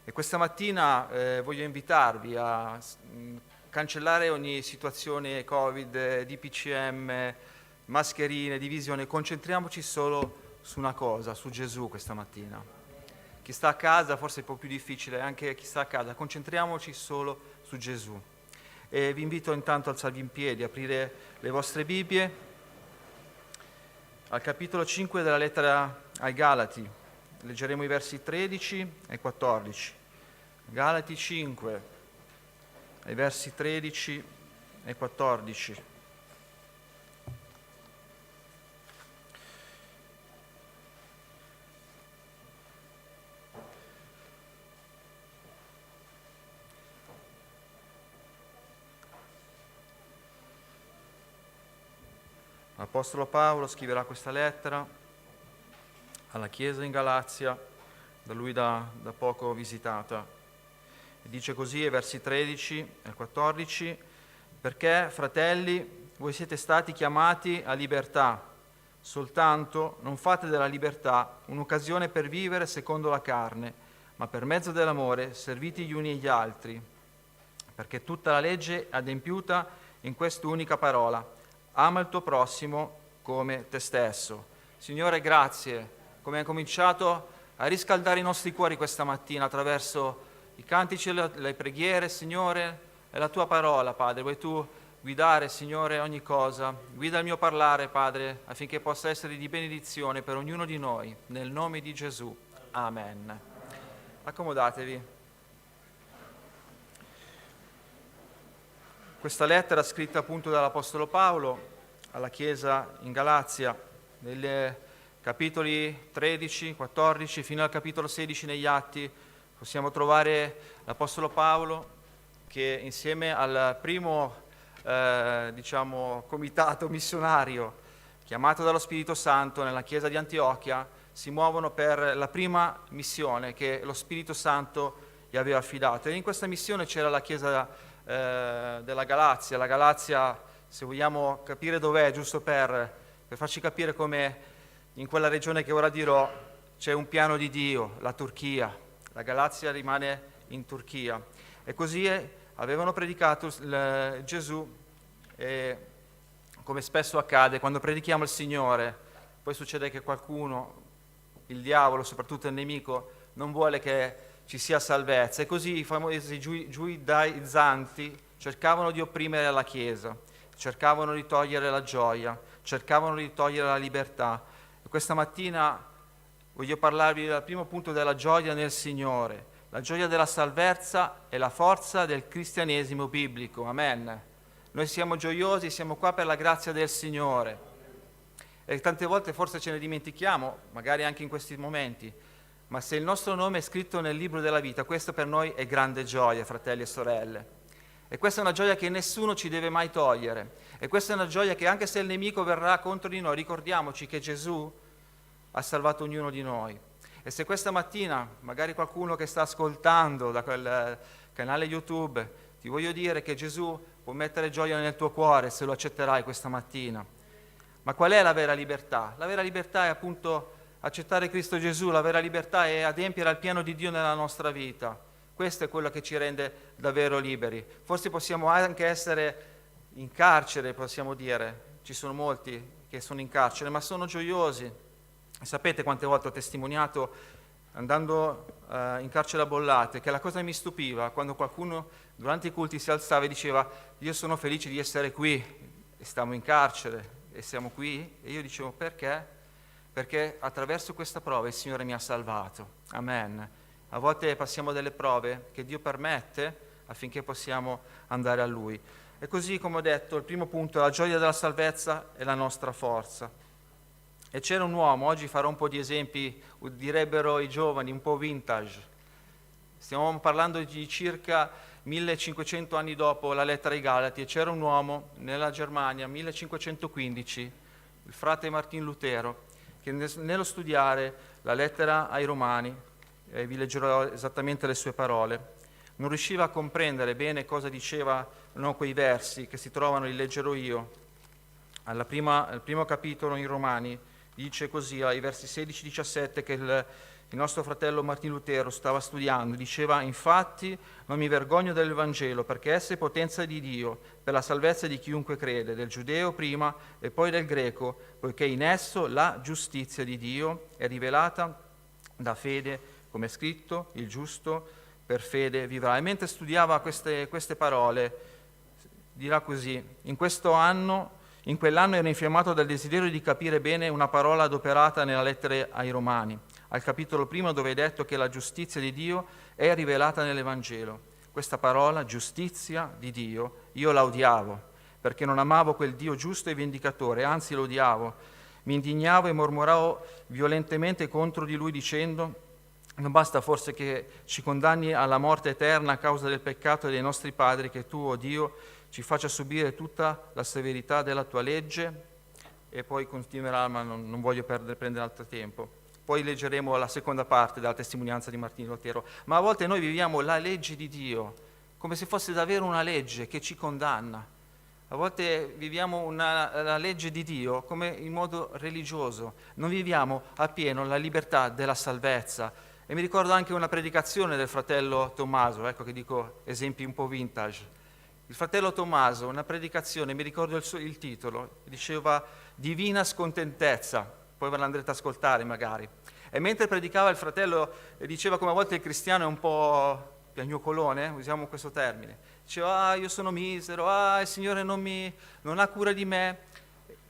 E questa mattina voglio invitarvi a cancellare ogni situazione Covid, DPCM, mascherine, divisione. Concentriamoci solo su una cosa, su Gesù questa mattina. Chi sta a casa forse è un po' più difficile, anche chi sta a casa, concentriamoci solo su Gesù. E vi invito intanto a alzarvi in piedi, aprire le vostre Bibbie al capitolo 5 della lettera ai Galati. Leggeremo i versi 13 e 14. Galati 5, ai versi 13 e 14. L'Apostolo Paolo scriverà questa lettera alla Chiesa in Galazia, da lui da poco visitata. E dice così ai versi 13 e 14: perché, fratelli, voi siete stati chiamati a libertà, soltanto non fate della libertà un'occasione per vivere secondo la carne, ma per mezzo dell'amore servite gli uni gli altri, perché tutta la legge è adempiuta in quest'unica parola: ama il tuo prossimo come te stesso. Signore, grazie, come hai cominciato a riscaldare i nostri cuori questa mattina attraverso i cantici e le preghiere, Signore, e la tua parola, Padre. Vuoi tu guidare, Signore, ogni cosa. Guida il mio parlare, Padre, affinché possa essere di benedizione per ognuno di noi. Nel nome di Gesù. Amen. Accomodatevi. Questa lettera scritta appunto dall'Apostolo Paolo alla Chiesa in Galazia, nei capitoli 13, 14 fino al capitolo 16 negli Atti, possiamo trovare l'Apostolo Paolo che insieme al primo comitato missionario chiamato dallo Spirito Santo nella Chiesa di Antiochia si muovono per la prima missione che lo Spirito Santo gli aveva affidato. E in questa missione c'era la Chiesa della Galazia. La Galazia, se vogliamo capire dov'è, giusto per farci capire come in quella regione che ora dirò c'è un piano di Dio, la Turchia. La Galazia rimane in Turchia. E così avevano predicato Gesù, e come spesso accade, quando predichiamo il Signore, poi succede che qualcuno, il diavolo, soprattutto il nemico, non vuole che ci sia salvezza. E così i famosi giudaizzanti cercavano di opprimere la Chiesa, cercavano di togliere la gioia, cercavano di togliere la libertà. E questa mattina voglio parlarvi del primo punto della gioia nel Signore, la gioia della salvezza e la forza del cristianesimo biblico. Amen. Noi siamo gioiosi, siamo qua per la grazia del Signore. E tante volte forse ce ne dimentichiamo, magari anche in questi momenti, ma se il nostro nome è scritto nel libro della vita, questo per noi è grande gioia, fratelli e sorelle. E questa è una gioia che nessuno ci deve mai togliere. E questa è una gioia che anche se il nemico verrà contro di noi, ricordiamoci che Gesù ha salvato ognuno di noi. E se questa mattina, magari qualcuno che sta ascoltando da quel canale YouTube, ti voglio dire che Gesù può mettere gioia nel tuo cuore se lo accetterai questa mattina. Ma qual è la vera libertà? La vera libertà è appunto accettare Cristo Gesù, la vera libertà è adempiere al piano di Dio nella nostra vita. Questo è quello che ci rende davvero liberi. Forse possiamo anche essere in carcere, possiamo dire, ci sono molti che sono in carcere, ma sono gioiosi. Sapete quante volte ho testimoniato andando in carcere a Bollate che la cosa che mi stupiva quando qualcuno durante i culti si alzava e diceva: io sono felice di essere qui, e stiamo in carcere e siamo qui, e io dicevo: perché? Perché attraverso questa prova il Signore mi ha salvato. Amen. A volte passiamo delle prove che Dio permette affinché possiamo andare a Lui. E così, come ho detto, il primo punto è la gioia della salvezza e la nostra forza. E c'era un uomo, oggi farò un po' di esempi, direbbero i giovani, un po' vintage. Stiamo parlando di circa 1500 anni dopo la lettera ai Galati, e c'era un uomo nella Germania, 1515, il frate Martin Lutero, che nello studiare la lettera ai Romani, vi leggerò esattamente le sue parole, non riusciva a comprendere bene cosa dicevano quei versi che si trovano, li leggerò io. Al primo capitolo in Romani dice così, ai versi 16-17, che il nostro fratello Martino Lutero stava studiando, diceva: infatti non mi vergogno del Vangelo, perché esso è potenza di Dio per la salvezza di chiunque crede, del giudeo prima e poi del greco, poiché in esso la giustizia di Dio è rivelata da fede, come è scritto: il giusto per fede vivrà. E mentre studiava queste parole, dirà così: in quell'anno ero infiammato dal desiderio di capire bene una parola adoperata nella lettera ai Romani, al capitolo 1, dove è detto che la giustizia di Dio è rivelata nell'Evangelo. Questa parola, giustizia di Dio, io la odiavo, perché non amavo quel Dio giusto e vendicatore, anzi lo odiavo. Mi indignavo e mormoravo violentemente contro di lui dicendo: non basta forse che ci condanni alla morte eterna a causa del peccato dei nostri padri, che tu, oh Dio, ci faccia subire tutta la severità della tua legge? E poi continuerà, ma non voglio prendere altro tempo. Poi leggeremo la seconda parte della testimonianza di Martino Lutero. Ma a volte noi viviamo la legge di Dio come se fosse davvero una legge che ci condanna. A volte viviamo la legge di Dio come in modo religioso, non viviamo appieno la libertà della salvezza. E mi ricordo anche una predicazione del fratello Tommaso, ecco che dico esempi un po' vintage. Il fratello Tommaso, una predicazione, mi ricordo il titolo, diceva Divina scontentezza, poi ve l'andrete ad ascoltare magari. E mentre predicava il fratello diceva come a volte il cristiano è un po' piagnucolone, usiamo questo termine. Diceva: io sono misero, il Signore non ha cura di me.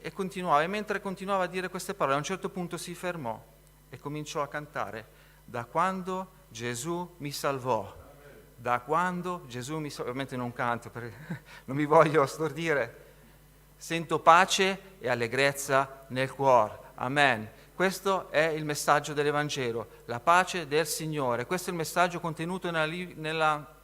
E continuava, e mentre continuava a dire queste parole, a un certo punto si fermò e cominciò a cantare: da quando Gesù mi salvò. Da quando Gesù mi salvò. Ovviamente non canto perché non mi voglio stordire. Sento pace e allegrezza nel cuore. Amen. Questo è il messaggio dell'Evangelo, la pace del Signore. Questo è il messaggio contenuto nella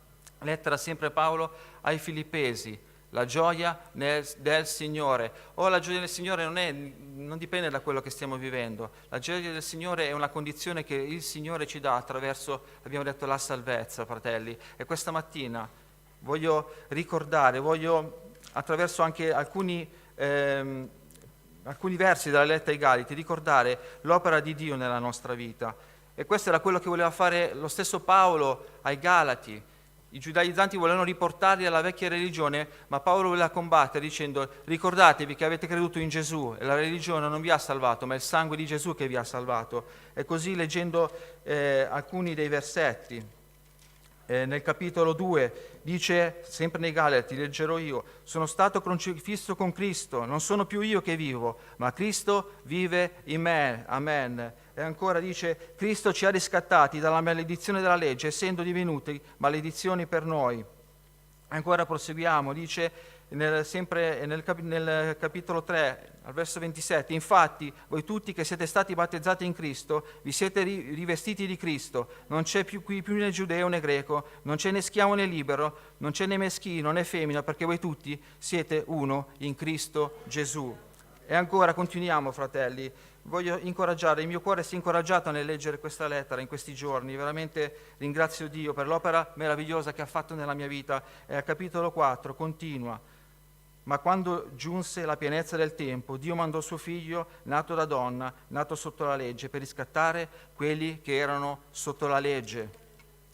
lettera sempre Paolo ai Filippesi. La gioia del Signore. La gioia del Signore non dipende da quello che stiamo vivendo. La gioia del Signore è una condizione che il Signore ci dà attraverso, abbiamo detto, la salvezza, fratelli. E questa mattina voglio ricordare, attraverso anche alcuni versi della lettera ai Galati, ricordare l'opera di Dio nella nostra vita. E questo era quello che voleva fare lo stesso Paolo ai Galati. I giudaizzanti volevano riportarli alla vecchia religione, ma Paolo voleva combattere dicendo: ricordatevi che avete creduto in Gesù e la religione non vi ha salvato, ma è il sangue di Gesù che vi ha salvato. E così, leggendo alcuni dei versetti, nel capitolo 2 dice, sempre nei Galati, leggerò io: sono stato crocifisso con Cristo, non sono più io che vivo, ma Cristo vive in me. Amen. E ancora dice: Cristo ci ha riscattati dalla maledizione della legge, essendo divenuti maledizioni per noi. Ancora proseguiamo, dice sempre nel capitolo 3, al verso 27, infatti voi tutti che siete stati battezzati in Cristo, vi siete rivestiti di Cristo, non c'è più né giudeo né greco, non c'è né schiavo né libero, non c'è né meschino né femmina, perché voi tutti siete uno in Cristo Gesù. E ancora continuiamo, fratelli. Voglio incoraggiare, il mio cuore si è incoraggiato nel leggere questa lettera in questi giorni, veramente ringrazio Dio per l'opera meravigliosa che ha fatto nella mia vita. E al capitolo 4 continua: ma quando giunse la pienezza del tempo, Dio mandò suo figlio, nato da donna, nato sotto la legge, per riscattare quelli che erano sotto la legge.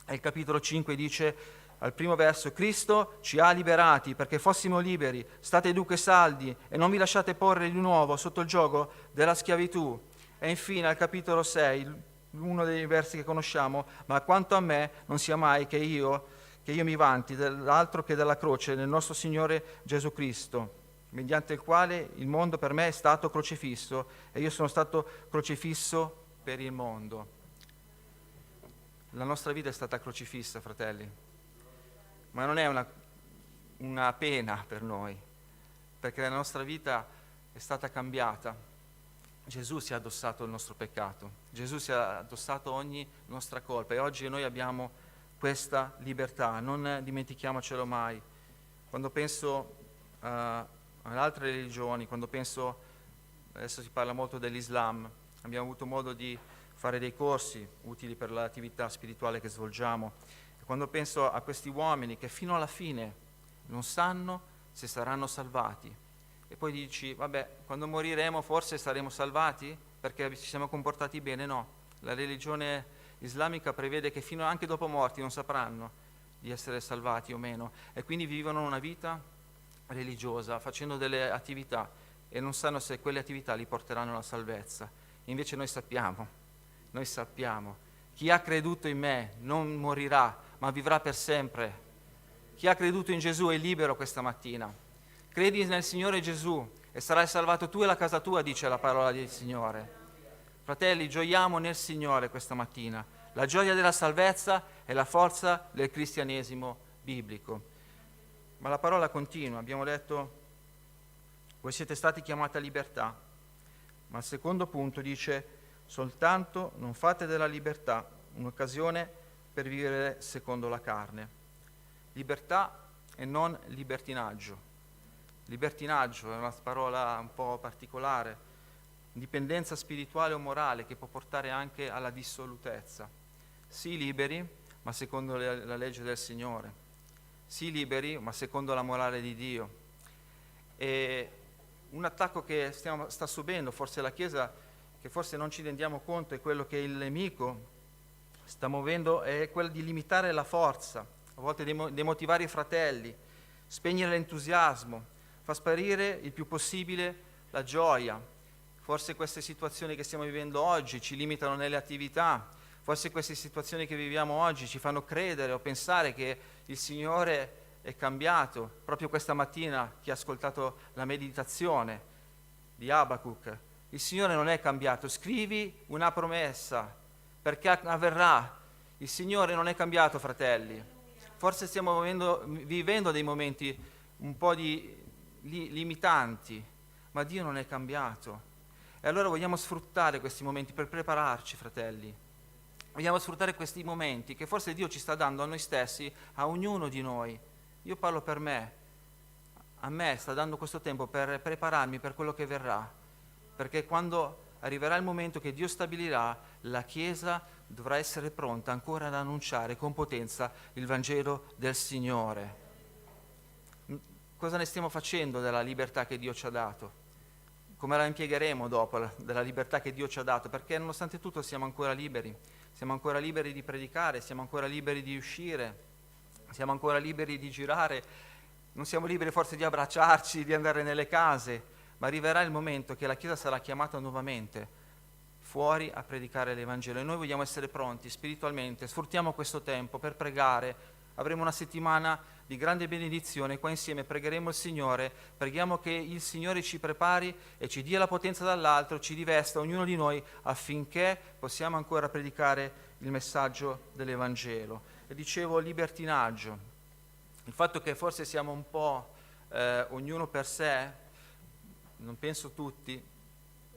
E il capitolo 5 dice, al primo verso: Cristo ci ha liberati perché fossimo liberi, state dunque saldi e non vi lasciate porre di nuovo sotto il giogo della schiavitù. E infine al capitolo 6, uno dei versi che conosciamo: ma quanto a me non sia mai che io mi vanti dell'altro che della croce del nostro Signore Gesù Cristo, mediante il quale il mondo per me è stato crocifisso e io sono stato crocifisso per il mondo. La nostra vita è stata crocifissa, fratelli, ma non è una pena per noi, perché la nostra vita è stata cambiata. Gesù si è addossato il nostro peccato, Gesù si è addossato ogni nostra colpa e oggi noi abbiamo questa libertà, non dimentichiamocelo mai. Quando penso alle altre religioni, adesso si parla molto dell'Islam, abbiamo avuto modo di fare dei corsi utili per l'attività spirituale che svolgiamo. E quando penso a questi uomini che fino alla fine non sanno se saranno salvati, e poi dici, vabbè, quando moriremo forse saremo salvati perché ci siamo comportati bene. No, La religione islamica prevede che fino anche dopo morti non sapranno di essere salvati o meno, e quindi vivono una vita religiosa facendo delle attività e non sanno se quelle attività li porteranno alla salvezza. Invece noi sappiamo, chi ha creduto in me non morirà, ma vivrà per sempre. Chi ha creduto in Gesù è libero questa mattina. Credi nel Signore Gesù e sarai salvato tu e la casa tua, dice la parola del Signore. Fratelli, gioiamo nel Signore questa mattina. La gioia della salvezza è la forza del cristianesimo biblico. Ma la parola continua, abbiamo detto, voi siete stati chiamati a libertà. Ma il secondo punto dice, soltanto non fate della libertà un'occasione per vivere secondo la carne. Libertà e non libertinaggio. Libertinaggio è una parola un po' particolare, dipendenza spirituale o morale che può portare anche alla dissolutezza. Sii liberi, ma secondo la legge del Signore. Sii liberi, ma secondo la morale di Dio. E un attacco che sta subendo forse la Chiesa, che forse non ci rendiamo conto, è quello che il nemico sta muovendo, è quello di limitare la forza, a volte demotivare i fratelli, spegnere l'entusiasmo, far sparire il più possibile la gioia. Forse queste situazioni che stiamo vivendo oggi ci limitano nelle attività, forse queste situazioni che viviamo oggi ci fanno credere o pensare che il Signore è cambiato. Proprio questa mattina, chi ha ascoltato la meditazione di Abacuc, il Signore non è cambiato. Scrivi una promessa, perché avverrà. Il Signore non è cambiato, fratelli. Forse stiamo vivendo dei momenti un po' limitanti, ma Dio non è cambiato. E allora vogliamo sfruttare questi momenti per prepararci, fratelli. Vogliamo sfruttare questi momenti che forse Dio ci sta dando a noi stessi, a ognuno di noi. Io parlo per me. A me sta dando questo tempo per prepararmi per quello che verrà. Perché quando arriverà il momento che Dio stabilirà, la Chiesa dovrà essere pronta ancora ad annunciare con potenza il Vangelo del Signore. Cosa ne stiamo facendo della libertà che Dio ci ha dato? Come la impiegheremo dopo, della libertà che Dio ci ha dato? Perché nonostante tutto siamo ancora liberi di predicare, siamo ancora liberi di uscire, siamo ancora liberi di girare, non siamo liberi forse di abbracciarci, di andare nelle case, ma arriverà il momento che la Chiesa sarà chiamata nuovamente fuori a predicare l'Evangelo e noi vogliamo essere pronti spiritualmente. Sfruttiamo questo tempo per pregare. Avremo una settimana di grande benedizione, qua insieme pregheremo il Signore, preghiamo che il Signore ci prepari e ci dia la potenza dall'alto, ci rivesta ognuno di noi affinché possiamo ancora predicare il messaggio dell'Evangelo. E dicevo libertinaggio, il fatto che forse siamo un po' ognuno per sé, non penso tutti,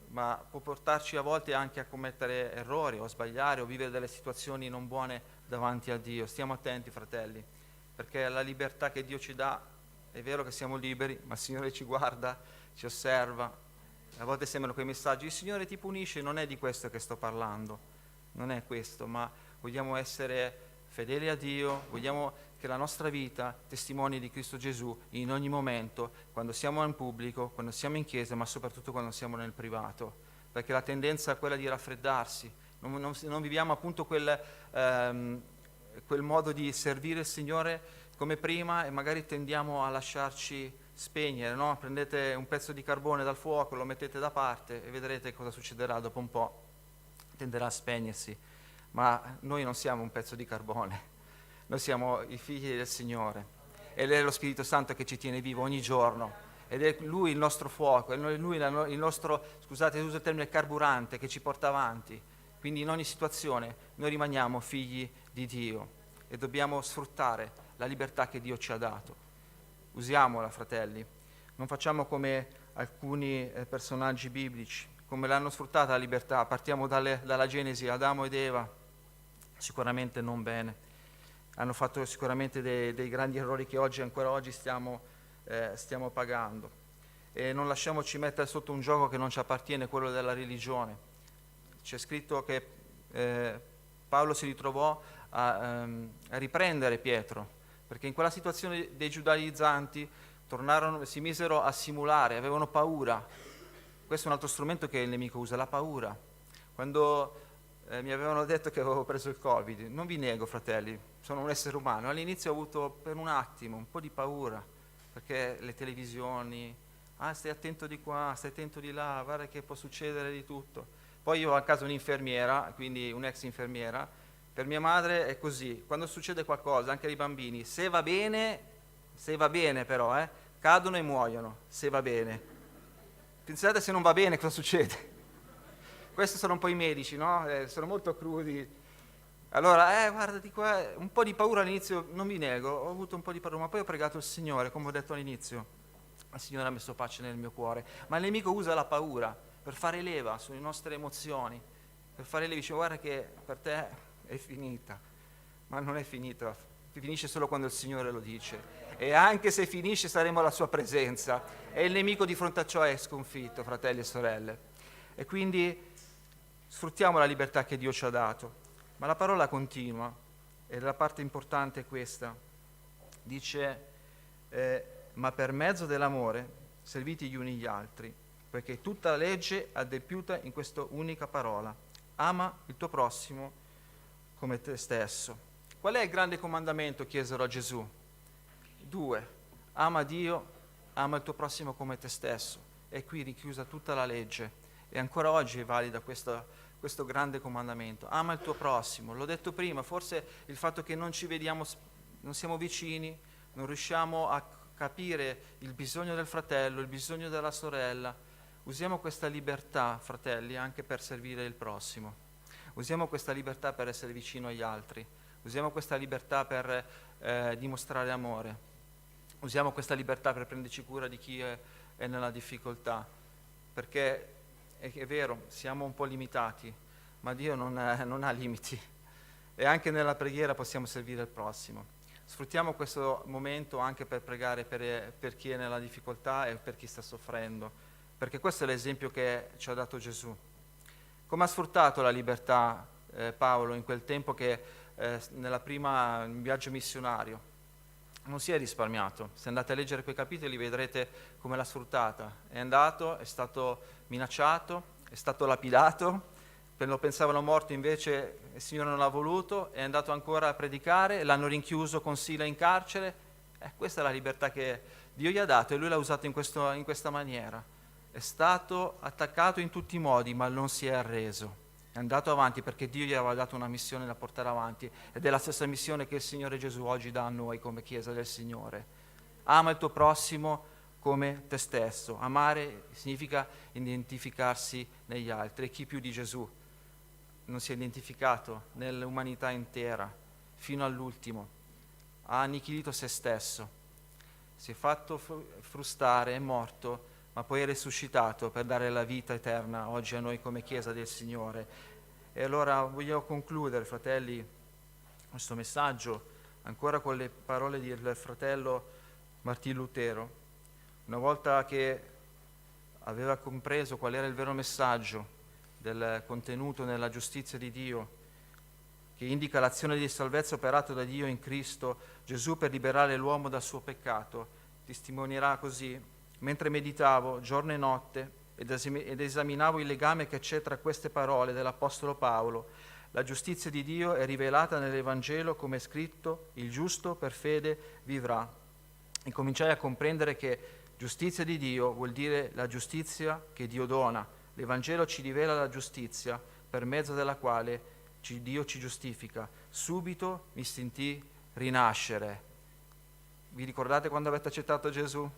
ma può portarci a volte anche a commettere errori o a sbagliare o vivere delle situazioni non buone davanti a Dio. Stiamo attenti, fratelli, perché la libertà che Dio ci dà, è vero che siamo liberi, ma il Signore ci guarda, ci osserva. A volte sembrano quei messaggi, il Signore ti punisce, non è di questo che sto parlando, non è questo, ma vogliamo essere fedeli a Dio, vogliamo che la nostra vita testimoni di Cristo Gesù in ogni momento, quando siamo in pubblico, quando siamo in chiesa, ma soprattutto quando siamo nel privato, perché la tendenza è quella di raffreddarsi, non viviamo appunto quel modo di servire il Signore come prima e magari tendiamo a lasciarci spegnere, no? Prendete un pezzo di carbone dal fuoco, lo mettete da parte e vedrete cosa succederà dopo un po', tenderà a spegnersi, ma noi non siamo un pezzo di carbone. Noi siamo i figli del Signore ed è lo Spirito Santo che ci tiene vivo ogni giorno ed è Lui il nostro fuoco, è Lui il nostro, scusate uso il termine, carburante che ci porta avanti. Quindi in ogni situazione noi rimaniamo figli di Dio e dobbiamo sfruttare la libertà che Dio ci ha dato. Usiamola, fratelli. Non facciamo come alcuni personaggi biblici, come l'hanno sfruttata la libertà. Partiamo dalla Genesi, Adamo ed Eva, sicuramente non bene. Hanno fatto sicuramente dei grandi errori che ancora oggi stiamo pagando. E non lasciamoci mettere sotto un gioco che non ci appartiene, quello della religione. C'è scritto che Paolo si ritrovò a riprendere Pietro, perché in quella situazione dei giudaizzanti si misero a simulare, avevano paura. Questo è un altro strumento che il nemico usa, la paura. Quando mi avevano detto che avevo preso il Covid. Non vi nego, fratelli, sono un essere umano. All'inizio ho avuto per un attimo un po' di paura, perché le televisioni, stai attento di qua, stai attento di là, guarda che può succedere di tutto. Poi io ho a casa un'infermiera, quindi un'ex infermiera. Per mia madre è così, quando succede qualcosa, anche ai bambini, se va bene però, cadono e muoiono, se va bene. Pensate se non va bene cosa succede. Questi sono un po' i medici, no? Sono molto crudi. Allora, guarda di qua, un po' di paura all'inizio, non vi nego, ho avuto un po' di paura, ma poi ho pregato il Signore, come ho detto all'inizio. Il Signore ha messo pace nel mio cuore. Ma il nemico usa la paura per fare leva sulle nostre emozioni, per fare leva, dice guarda che per te è finita, ma non è finita, finisce solo quando il Signore lo dice. E anche se finisce saremo alla sua presenza e il nemico di fronte a ciò è sconfitto, fratelli e sorelle. E quindi sfruttiamo la libertà che Dio ci ha dato. Ma la parola continua, e la parte importante è questa. Dice, ma per mezzo dell'amore serviti gli uni gli altri, perché tutta la legge è adempiuta in questa unica parola. Ama il tuo prossimo come te stesso. Qual è il grande comandamento? Chiesero a Gesù. 2. Ama Dio, ama il tuo prossimo come te stesso. E qui richiusa tutta la legge. E ancora oggi è valida questo grande comandamento. Ama il tuo prossimo. L'ho detto prima, forse il fatto che non ci vediamo, non siamo vicini, non riusciamo a capire il bisogno del fratello, il bisogno della sorella. Usiamo questa libertà, fratelli, anche per servire il prossimo. Usiamo questa libertà per essere vicino agli altri. Usiamo questa libertà per dimostrare amore. Usiamo questa libertà per prenderci cura di chi è nella difficoltà. Perché è vero, siamo un po' limitati, ma Dio non ha limiti. E anche nella preghiera possiamo servire il prossimo. Sfruttiamo questo momento anche per pregare per chi è nella difficoltà e per chi sta soffrendo, perché questo è l'esempio che ci ha dato Gesù. Come ha sfruttato la libertà Paolo in quel tempo che nella prima viaggio missionario? Non si è risparmiato. Se andate a leggere quei capitoli vedrete come l'ha sfruttata. È andato, è stato minacciato, è stato lapidato, lo pensavano morto, invece il Signore non l'ha voluto, è andato ancora a predicare, l'hanno rinchiuso con Sila in carcere. Questa è la libertà che Dio gli ha dato e lui l'ha usata in questa maniera. È stato attaccato in tutti i modi, ma non si è arreso. È andato avanti perché Dio gli aveva dato una missione da portare avanti ed è la stessa missione che il Signore Gesù oggi dà a noi come Chiesa del Signore. Ama il tuo prossimo come te stesso. Amare significa identificarsi negli altri e chi più di Gesù non si è identificato nell'umanità intera fino all'ultimo, ha annichilito se stesso, si è fatto frustare, è morto, ma poi è risuscitato per dare la vita eterna oggi a noi come Chiesa del Signore. E allora voglio concludere, fratelli, questo messaggio ancora con le parole del fratello Martin Lutero. Una volta che aveva compreso qual era il vero messaggio del contenuto nella giustizia di Dio, che indica l'azione di salvezza operata da Dio in Cristo Gesù per liberare l'uomo dal suo peccato, testimonierà così: mentre meditavo giorno e notte ed esaminavo il legame che c'è tra queste parole dell'Apostolo Paolo, la giustizia di Dio è rivelata nell'Evangelo come è scritto: il giusto per fede vivrà. E cominciai a comprendere che giustizia di Dio vuol dire la giustizia che Dio dona. L'Evangelo ci rivela la giustizia per mezzo della quale Dio ci giustifica. Subito mi sentii rinascere. Vi ricordate quando avete accettato Gesù?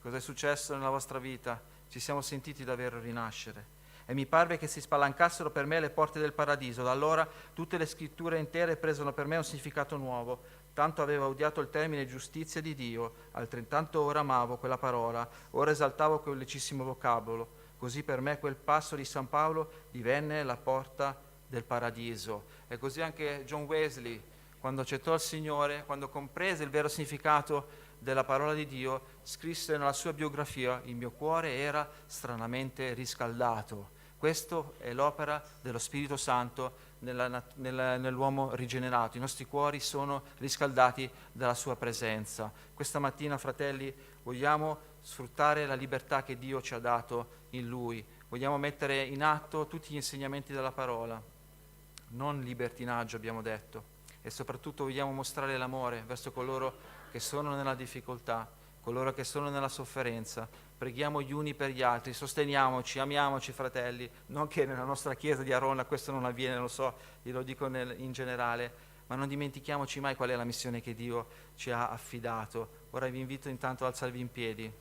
Cosa è successo nella vostra vita? Ci siamo sentiti davvero rinascere. E mi parve che si spalancassero per me le porte del paradiso. Da allora tutte le scritture intere presero per me un significato nuovo. Tanto avevo odiato il termine giustizia di Dio, altrettanto ora amavo quella parola, ora esaltavo quel lecissimo vocabolo. Così per me quel passo di San Paolo divenne la porta del paradiso. E così anche John Wesley, quando accettò il Signore, quando comprese il vero significato della parola di Dio, scrisse nella sua biografia: il mio cuore era stranamente riscaldato. Questa è l'opera dello Spirito Santo nell'uomo rigenerato. I nostri cuori sono riscaldati dalla sua presenza. Questa mattina, fratelli, vogliamo sfruttare la libertà che Dio ci ha dato in Lui. Vogliamo mettere in atto tutti gli insegnamenti della parola. non libertinaggio, abbiamo detto. E soprattutto vogliamo mostrare l'amore verso coloro che sono nella difficoltà, coloro che sono nella sofferenza. Preghiamo gli uni per gli altri, sosteniamoci, amiamoci fratelli, non che nella nostra chiesa di Arona questo non avviene, lo so, glielo dico in generale, ma non dimentichiamoci mai qual è la missione che Dio ci ha affidato. Ora vi invito intanto ad alzarvi in piedi.